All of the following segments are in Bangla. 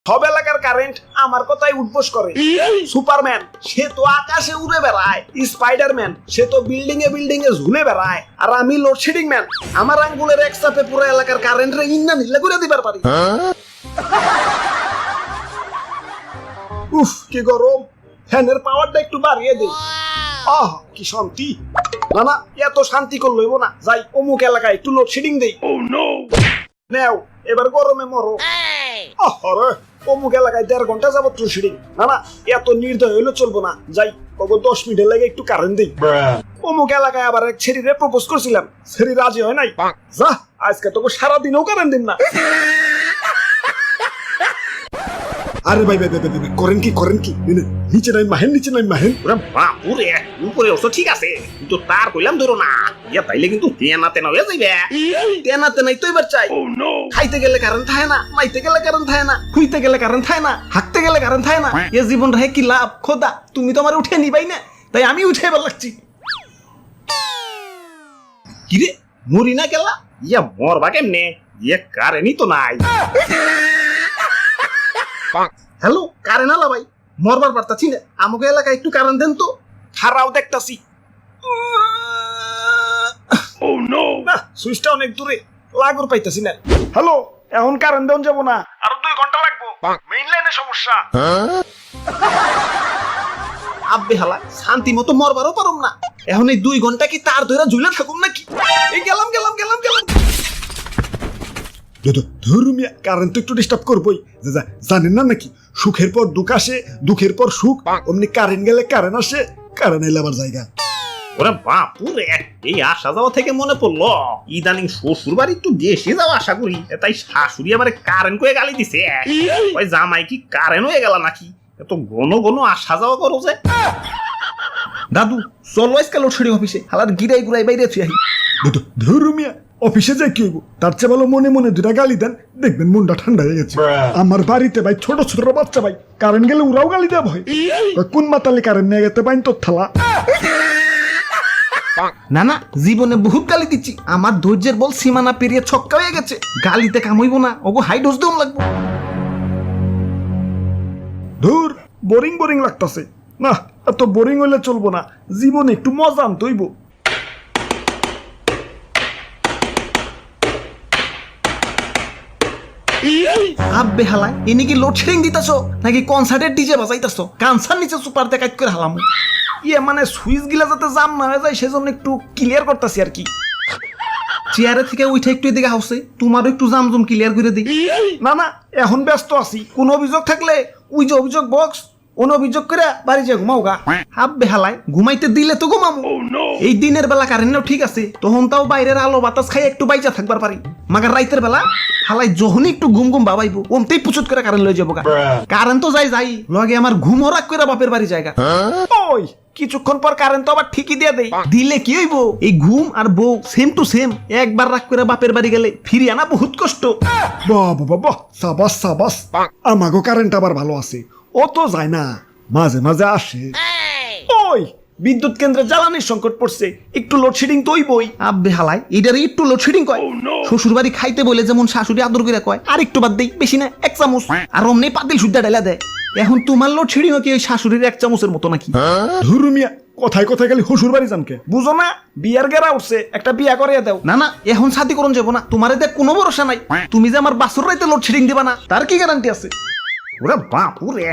সব এলাকার কারেন্ট আমার কথাই উঠবোস করে। সুপারম্যান সে তো আকাশে উড়ে বেড়ায়, স্পাইডারম্যান সে তো বিল্ডিং এ ঝুলে বেড়ায়, আর আমি লোডশেডিং ম্যান, আমার আঙ্গুলের এক চাপে পুরো এলাকার কারেন্ট রে ইন্না নিল্লা করে দিবার পারি। উফ কি গরম, ফ্যানের পাওয়ারটা একটু বাড়িয়ে দে। আহ কি শান্তি। না না এত শান্তি করলে হইব না, যাই অমুক এলাকায় একটু লোডশেডিং দেই। নেও এবার গরমে মরো। আরে অমুক এলাকায় 1.5 ঘন্টা যাবত লোডশেডিং। না না এত নির্দয় হইলে চলবো না, যাই কত 10 মিনিটের লাগে একটু কারেন্ট দেই। অমুক এলাকায় আবার এক ছেড়িরে প্রপোজ করছিলাম, ছেড়ি রাজি হয় নাই। যা আজকে তোকে সারাদিনও কারেন্ট দিন না। আরে ভাই ভাই ভাই করেন কি নিচে নাই মাহেন। ওরে বাপুরে, উপরে অবশ্য ঠিক আছে, কিন্তু তার কইলাম ধরো না, ইয়া তাইলে কিন্তু তেনা হয়ে যাইবে। তেনাতে নাই তো এবার চাই। খাইতে গেলে কারেন্ট থাকে না, মাইতে গেলে কারেন্ট থাকে না, খুইতে গেলে কারেন্ট থাকে না, হাঁকতে গেলে কারেন্ট থাকে না। এ জীবন রে কি লাভ খোদা, তুমি তো আমার উঠে নিবাই না, তাই আমি উঠে এবার লাগছি। কিরে মরি না গেলা, ইয়া মরবা কেমনে, ইয়া কারেন্টই তো নাই। হ্যালো কারেন্ট আলা ভাই, মরবার পারতাছি না, আমাকে এলাকায় একটু কারেন্ট দেন তো। খারাও দেখতাছি। না সুইচটা অনেক দূরে, লাগর পাইতাছি না। হ্যালো এখন কারেন্ট দেন যাব না, আরো 2 ঘন্টা লাগবো, মেইন লাইনে সমস্যা। আব্বে হালা শান্তি মতো মরবারও পারুম না, এখন এই 2 ঘন্টা কি তার ধরে ঝুলে থাকুম নাকি? এই গেলাম। ধর্মিয়া কারেন্ট তো একটু ডিস্টার্ব করবোই, জানেন না নাকি সুখের পর দুঃখ আসে, দুঃখের পর সুখ, অমনি কারেন্ট গেলে কারেন্ট আসে, কারেন্ট এলে আবার জায়গা। ওরে বাপুরে, এই আসা যাওয়া থেকে মনে পড়লো ইদানিং শ্বশুর বাড়ি একটু বেশি যাওয়া আশা করি, তাই শাশুড়ি আমার কারেন্ট করে গালি দিছে। ওই জামাই কি কারেন্ট হয়ে গেল নাকি, এত ঘন আসা যাওয়া করো যে। দাদু চলো আজকাল লোডশেডিং অফিসে, হালার গিরাই গুড়াই বাইরে আছি। ধর্মিয়া অফিসে যাই কি হইব, তার চেয়ে ভালো মনে মনে 2টা গালি দেন, দেখবেন মনটা ঠান্ডা হয়ে গেছে। আমার বাড়িতে ভাই ছোট বাচ্চা ভাই কারেন্ট গেলে ওরাও গালি দেওয়া হয়, কোন মাতালে কারেন্ট নিয়ে গেতে পাইন তোর থালা। না জীবনে বহুত গালি দিচ্ছি, আমার ধৈর্যের বল সীমানা পেরিয়ে ছক্কা হয়ে গেছে, গালিতে কামইব না, ওগো হাই ডোজ দেওয়া লাগবো। ধুর বোরিং লাগতাছে, না এত বোরিং হইলে চলবো না, জীবনে একটু মজা আনতে হইব। আব্বে হালা ইনি কি লোডশেডিং দিতাছো নাকি কনসার্টের ডিজে বাজাইতাছো? কানসার নিচে সুপার দেখাইত করে হালাম। ইয়ে মানে সুইচ গিলা যাতে জাম না হয়ে যায় সেজন্য একটু ক্লিয়ার করতেছি আর কি। চেয়ারে থেকে উঠে একটু এদিকে হাউসে, তোমারও একটু জামজুম ক্লিয়ার করে দিই। না এখন ব্যস্ত আছি, কোন অভিযোগ থাকলে ওই যে অভিযোগ বক্স, কোন অভিযোগ করে বাড়ি যে ঘুমাও গা। হাব্বে হালায় ঘুমাইতে দিলে তো ঘুমামো। এই দিনের বেলা কারেন্টও ঠিক আছে, তখন তাও বাইরের আলো বাতাস খাই একটু বাইচা থাকবার পারি, মাগার রাইতের বেলা হালাই যখনই একটু ঘুম বাবাইবো ওমতেই পুচুত করে কারেন্ট লয়ে যাবো গা। কারেন্ট তো যাই লগে আমার ঘুম হরাক করে বাপের বাড়ি জায়গা। ওই কিছুক্ষণ পর কারেন্ট তো আবার ঠিকই দিয়ে দেয়, দিলে কি হইব, এই ঘুম আর বউ সেম টু সেম, একবার রাগ করে বাপের বাড়ি গেলে ফিরি আনা বহুত কষ্ট। বাবা সাবাস আমাগো কারেন্ট আবার ভালো আছে, ও তো যায় না, মাঝে আসে। ওই বিদ্যুৎ কেন্দ্রে জ্বালানির সংকট পড়ছে, একটু লোডশেডিং তো হইবই। আব্বে হালাই এটারে একটু লোডশেডিং কয়, শ্বশুর বাড়ি খাইতে বলে যেমন শাশুড়ি আদর করে কয়, আর একটু বাদ দেই, বেশি না 1 চামচ, আর অমনি পাতিল সুদ্ধা ডাইলা দেয়। এখন তোমার লোডশেডিং কি ওই শাশুড়ির 1 চামচের মতো নাকি? ধর্মিয়া কথায় গেলে শ্বশুর বাড়ি জানকে বুঝো না, বিয়ার গেরা উঠছে, একটা বিয়া করিয়া দাও। না এখন শাদি করুন যাবো না, তোমার এতে কোনো ভরসা নাই, তুমি যে আমার বাসুর রাইতে লোডশেডিং দিবা না তার কি গ্যারান্টি আছে? ওরে বাপুরে,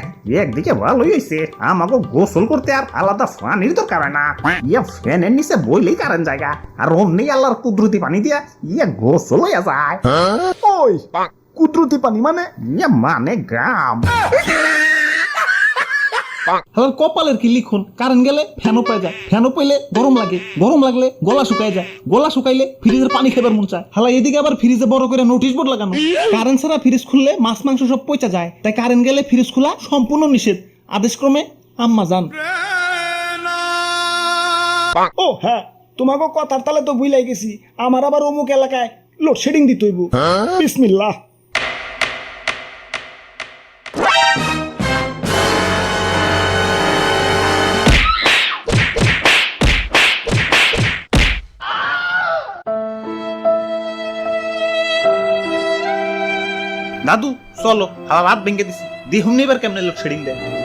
একদিকে ভালোই হয়েছে, আমাকে গোসল করতে আর আলাদা পানির দরকার হয় না, ইয়া ফ্যানের নিচে বইলেই কারেন্ট জায়গা, আর অমনি আল্লাহর কুদরতি পানি দিয়া ইয়া গোসল হয়ে যায়। ওই কুদরতি পানি মানে? ইয়া মানে গ্রাম। কপালের কি লিখুন, কারেন্ট গেলে ফ্যানও পাই যায়, ফ্যানও পাইলে গরম লাগে, গরম লাগলে গলা শুকায় যায়, গলা শুকাইলে ফ্রিজের পানি খাবার মন চায়। হালা এদিকে আবার ফ্রিজে বড় করে নোটিশ বোর্ড লাগানো, কারেন্ট ছাড়া ফ্রিজ খুললে মাছ মাংস সব পচা যায়, তাই কারেন্ট গেলে ফ্রিজ খোলা সম্পূর্ণ নিষেধ, আদেশক্রমে আম্মা জান। ও হ্যাঁ তোমাকে কথার তালে তো ভুলাই গেছি, আমার আবার অমুক এলাকায় লোডশেডিং দিতে হইব। বিসমিল্লাহ। দাদু চলো হালা রাত ভেঙে দিছি দেখুন এবার কেমনে লোডশেডিং দেয়